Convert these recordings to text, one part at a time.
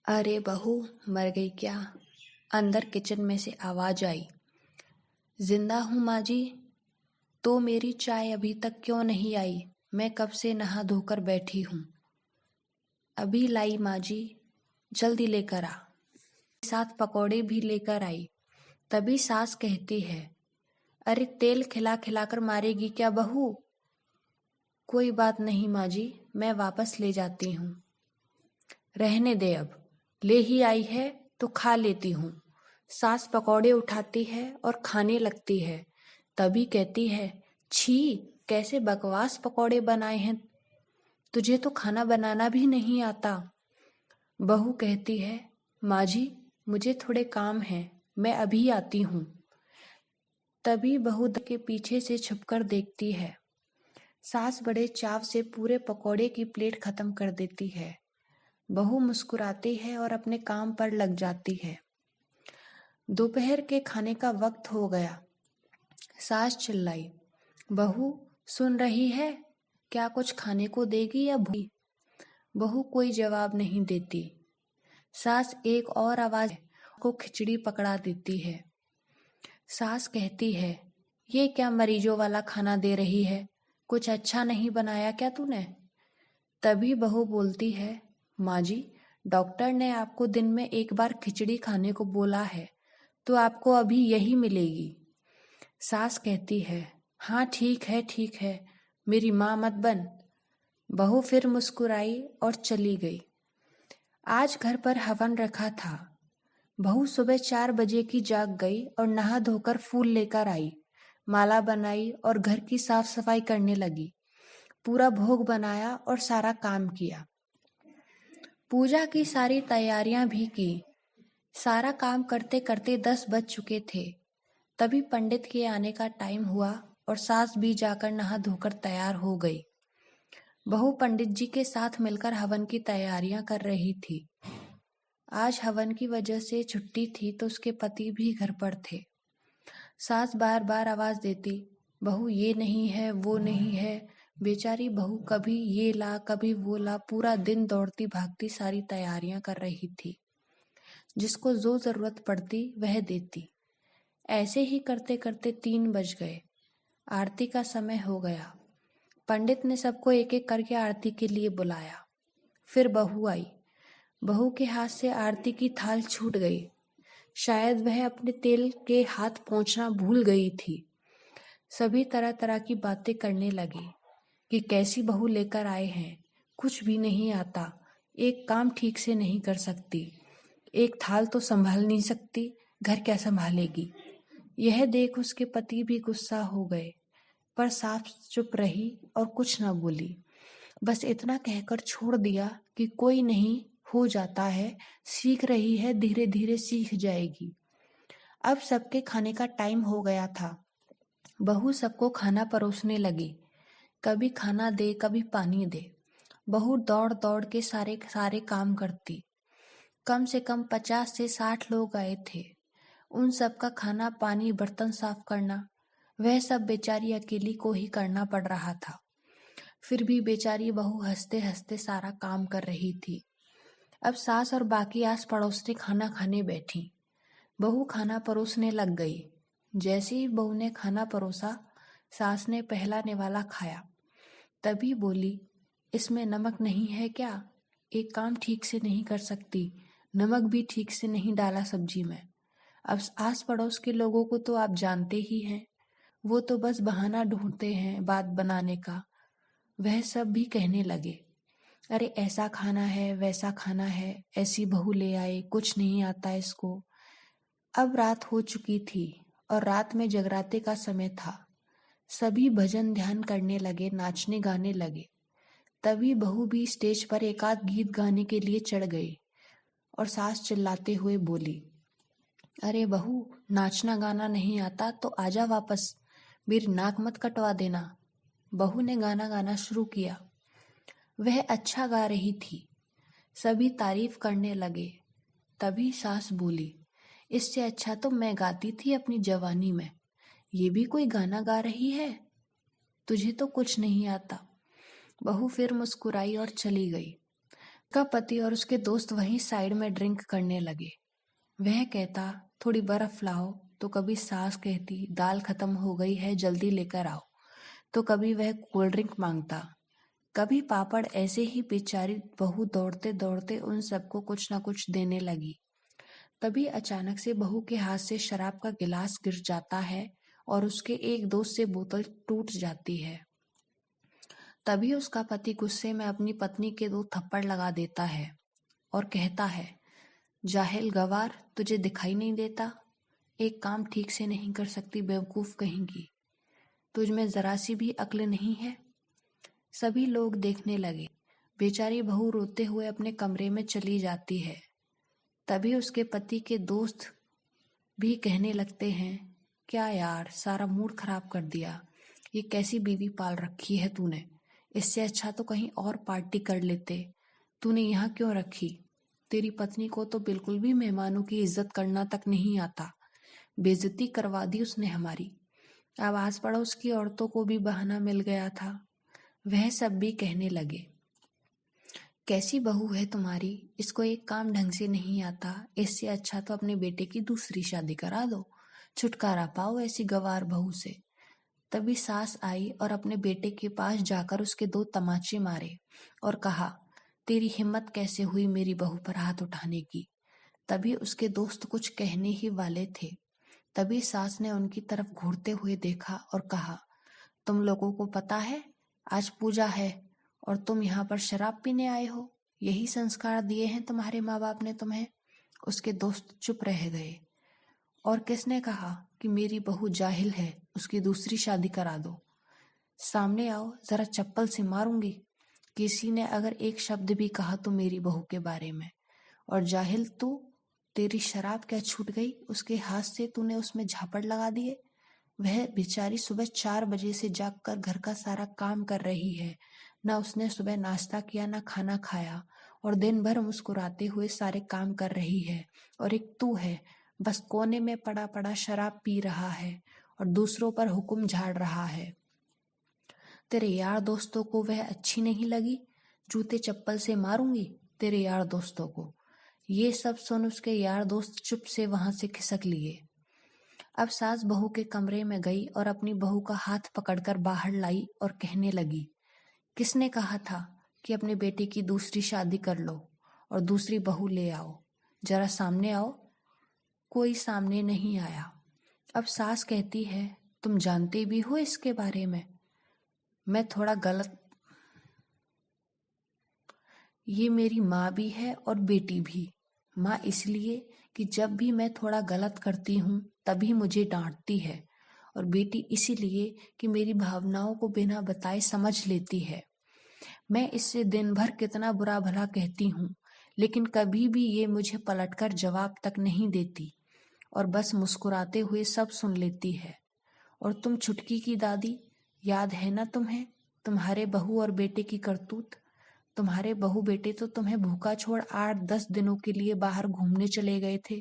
अरे बहू, मर गई क्या? अंदर किचन में से आवाज आई। जिंदा हूँ माँ जी। तो मेरी चाय अभी तक क्यों नहीं आई? मैं कब से नहा धोकर बैठी हूँ। अभी लाई माँ जी, जल्दी लेकर आ। साथ पकौड़े भी लेकर आई। तभी सास कहती है, अरे तेल खिला खिलाकर मारेगी क्या बहू? कोई बात नहीं माँ जी, मैं वापस ले जाती हूँ। रहने दे, अब ले ही आई है तो खा लेती हूँ। सास पकौड़े उठाती है और खाने लगती है। तभी कहती है, छी, कैसे बकवास पकौड़े बनाए हैं। तुझे तो खाना बनाना भी नहीं आता। बहू कहती है, माँ जी, मुझे थोड़े काम हैं, मैं अभी आती हूँ। तभी बहू के पीछे से छुपकर देखती है। सास बड़े चाव से पूरे पकौड़े की प्लेट खत्म कर देती है। बहू मुस्कुराती है और अपने काम पर लग जाती है। दोपहर के खाने का वक्त हो गया। सास चिल्लाई, बहू सुन रही है? क्या कुछ खाने को देगी या भूखी? बहू कोई जवाब नहीं देती। सास एक और आवाज को खिचड़ी पकड़ा देती है। सास कहती है, ये क्या मरीजों वाला खाना दे रही है? कुछ अच्छा नहीं बनाया क्या तूने? तभी बहू बोलती है, माँ जी, डॉक्टर ने आपको दिन में एक बार खिचड़ी खाने को बोला है, तो आपको अभी यही मिलेगी। सास कहती है, हाँ ठीक है, मेरी माँ मत बन। बहू फिर मुस्कुराई और चली गई। आज घर पर हवन रखा था। बहू सुबह 4 बजे की जाग गई और नहा धोकर फूल लेकर आई। माला बनाई और घर की साफ सफाई करने लगी। पूरा भोग बनाया और सारा काम किया। पूजा की सारी तैयारियां भी की। सारा काम करते करते 10 बज चुके थे। तभी पंडित के आने का टाइम हुआ और सास भी जाकर नहा धोकर तैयार हो गई। बहू पंडित जी के साथ मिलकर हवन की तैयारियां कर रही थी। आज हवन की वजह से छुट्टी थी तो उसके पति भी घर पर थे। सास बार बार आवाज देती, बहू ये नहीं है, वो नहीं है। बेचारी बहू कभी ये ला कभी वो ला, पूरा दिन दौड़ती भागती सारी तैयारियां कर रही थी। जिसको जो जरूरत पड़ती वह देती। ऐसे ही करते करते 3 बज गए। आरती का समय हो गया। पंडित ने सबको एक एक करके आरती के लिए बुलाया। फिर बहू आई। बहू के हाथ से आरती की थाल छूट गई। शायद वह अपने तेल के हाथ पहुंचना भूल गई थी। सभी तरह तरह की बातें करने लगे कि कैसी बहू लेकर आए हैं, कुछ भी नहीं आता, एक काम ठीक से नहीं कर सकती, एक थाल तो संभाल नहीं सकती, घर क्या संभालेगी। यह देख उसके पति भी गुस्सा हो गए, पर साफ चुप रही और कुछ न बोली। बस इतना कहकर छोड़ दिया कि कोई नहीं, हो जाता है, सीख रही है, धीरे धीरे सीख जाएगी। अब सबके खाने का टाइम हो गया था। बहू सबको खाना परोसने लगी। कभी खाना दे, कभी पानी दे। बहू दौड़ दौड़ के सारे सारे काम करती। कम से कम 50 से 60 लोग आए थे। उन सब का खाना पानी बर्तन साफ करना, वह सब बेचारी अकेली को ही करना पड़ रहा था। फिर भी बेचारी बहू हंसते हंसते सारा काम कर रही थी। अब सास और बाकी आस पड़ोस ने खाना खाने बैठी। बहू खाना परोसने लग गई। जैसे ही बहू ने खाना परोसा, सास ने पहला निवाला खाया। तभी बोली, इसमें नमक नहीं है क्या? एक काम ठीक से नहीं कर सकती, नमक भी ठीक से नहीं डाला सब्जी में। अब आस पड़ोस के लोगों को तो आप जानते ही हैं, वो तो बस बहाना ढूंढते हैं बात बनाने का। वह सब भी कहने लगे, अरे ऐसा खाना है, वैसा खाना है, ऐसी बहू ले आए, कुछ नहीं आता इसको। अब रात हो चुकी थी और रात में जगराते का समय था। सभी भजन ध्यान करने लगे, नाचने गाने लगे। तभी बहू भी स्टेज पर एक आध गीत गाने के लिए चढ़ गई और सास चिल्लाते हुए बोली, अरे बहू, नाचना गाना नहीं आता तो आजा वापस, मेरी नाक मत कटवा देना। बहू ने गाना गाना शुरू किया। वह अच्छा गा रही थी। सभी तारीफ करने लगे। तभी सास बोली, इससे अच्छा तो मैं गाती थी अपनी जवानी में, ये भी कोई गाना गा रही है? तुझे तो कुछ नहीं आता। बहू फिर मुस्कुराई और चली गई। का पति और उसके दोस्त वहीं साइड में ड्रिंक करने लगे। वह कहता, थोड़ी बर्फ लाओ, तो कभी सास कहती, दाल खत्म हो गई है, जल्दी लेकर आओ, तो कभी वह कोल्ड ड्रिंक मांगता। कभी पापड़। ऐसे ही बेचारी बहू दौड़ते दौड़ते उन सबको कुछ न कुछ देने लगी। तभी अचानक से बहू के हाथ से शराब का गिलास गिर जाता है और उसके एक दोस्त से बोतल टूट जाती है। तभी उसका पति गुस्से में अपनी पत्नी के 2 थप्पड़ लगा देता है और कहता है, जाहिल गवार, तुझे दिखाई नहीं देता? एक काम ठीक से नहीं कर सकती, बेवकूफ कहेंगी। तुझ में जरा सी भी अक्ल नहीं है। सभी लोग देखने लगे। बेचारी बहू रोते हुए अपने कमरे में चली जाती है। तभी उसके पति के दोस्त भी कहने लगते हैं, क्या यार, सारा मूड खराब कर दिया। ये कैसी बीवी पाल रखी है तूने? इससे अच्छा तो कहीं और पार्टी कर लेते। तूने यहाँ क्यों रखी? तेरी पत्नी को तो बिल्कुल भी मेहमानों की इज्जत करना तक नहीं आता। बेइज्जती करवा दी उसने हमारी। अब आस पड़ोस की औरतों को भी बहाना मिल गया था। वह सब भी कहने लगे, कैसी बहू है तुम्हारी, इसको एक काम ढंग से नहीं आता। इससे अच्छा तो अपने बेटे की दूसरी शादी करा दो, छुटकारा पाओ ऐसी गवार बहू से। तभी सास आई और अपने बेटे के पास जाकर उसके 2 तमाचे मारे और कहा, तेरी हिम्मत कैसे हुई मेरी बहू पर हाथ उठाने की? तभी उसके दोस्त कुछ कहने ही वाले थे। तभी सास ने उनकी तरफ घूरते हुए देखा और कहा, तुम लोगों को पता है आज पूजा है और तुम यहाँ पर शराब पीने आए हो? यही संस्कार दिए हैं तुम्हारे माँ बाप ने तुम्हें? उसके दोस्त चुप रह गए। और किसने कहा कि मेरी बहू जाहिल है, उसकी दूसरी शादी करा दो? सामने आओ, जरा चप्पल से मारूंगी। किसी ने अगर एक शब्द भी कहा तो मेरी बहू के बारे में। और जाहिल तू, तेरी शराब क्या छूट गई? उसके हाथ से तूने उसमें झापड़ लगा दिए। वह बेचारी सुबह 4 बजे से जागकर घर का सारा काम कर रही है। ना उसने सुबह नाश्ता किया, ना खाना खाया, और दिन भर मुस्कुराते हुए सारे काम कर रही है। और एक तू है, बस कोने में पड़ा पड़ा शराब पी रहा है और दूसरों पर हुक्म झाड़ रहा है। तेरे यार दोस्तों को वह अच्छी नहीं लगी? जूते चप्पल से मारूंगी तेरे यार दोस्तों को। ये सब सुन उसके यार दोस्त चुप से वहां से खिसक लिए। अब सास बहू के कमरे में गई और अपनी बहू का हाथ पकड़कर बाहर लाई और कहने लगी, किसने कहा था कि अपने बेटे की दूसरी शादी कर लो और दूसरी बहू ले आओ? जरा सामने आओ। कोई सामने नहीं आया। अब सास कहती है, तुम जानते भी हो इसके बारे में? मैं थोड़ा गलत ये मेरी माँ भी है और बेटी भी। माँ इसलिए कि जब भी मैं थोड़ा गलत करती हूँ तभी मुझे डांटती है, और बेटी इसीलिए कि मेरी भावनाओं को बिना बताए समझ लेती है। मैं इससे दिन भर कितना बुरा भला कहती हूँ, लेकिन कभी भी ये मुझे पलटकर जवाब तक नहीं देती और बस मुस्कुराते हुए सब सुन लेती है। और तुम छुटकी की दादी, याद है ना तुम्हें तुम्हारे बहू और बेटे की करतूत? तुम्हारे बहू बेटे तो तुम्हें भूखा छोड़ 8-10 दिनों के लिए बाहर घूमने चले गए थे,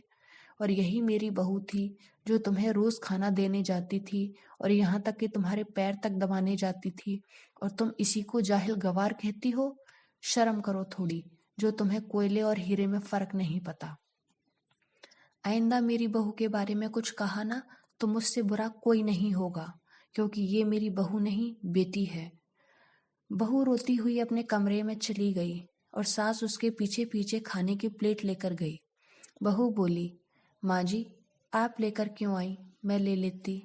और यही मेरी बहू थी जो तुम्हें रोज खाना देने जाती थी और यहाँ तक कि तुम्हारे पैर तक दबाने जाती थी, और तुम इसी को जाहिल गवार कहती हो? शर्म करो थोड़ी, जो तुम्हें कोयले और हीरे में फर्क नहीं पता। आइंदा मेरी बहू के बारे में कुछ कहा ना तो मुझसे बुरा कोई नहीं होगा, क्योंकि ये मेरी बहू नहीं, बेटी है। बहू रोती हुई अपने कमरे में चली गई और सास उसके पीछे पीछे खाने की प्लेट लेकर गई। बहू बोली, माँ जी, आप लेकर क्यों आई? मैं ले लेती।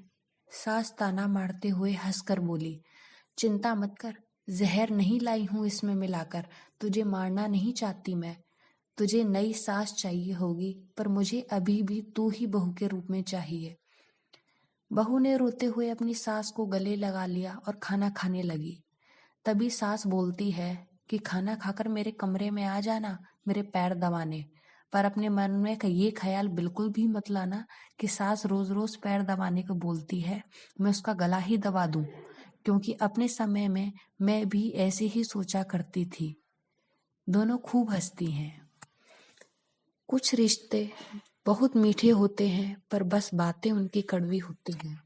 सास ताना मारते हुए हंसकर बोली, चिंता मत कर, जहर नहीं लाई हूं इसमें मिलाकर। तुझे मारना नहीं चाहती मैं। तुझे नई सास चाहिए होगी, पर मुझे अभी भी तू ही बहू के रूप में चाहिए। बहू ने रोते हुए अपनी सास को गले लगा लिया और खाना खाने लगी। तभी सास बोलती है कि खाना खाकर मेरे कमरे में आ जाना मेरे पैर दबाने, पर अपने मन में ये ख्याल बिल्कुल भी मत लाना कि सास रोज रोज पैर दबाने को बोलती है, मैं उसका गला ही दबा दूं, क्योंकि अपने समय में मैं भी ऐसे ही सोचा करती थी। दोनों खूब हंसती हैं। कुछ रिश्ते बहुत मीठे होते हैं, पर बस बातें उनकी कड़वी होती हैं।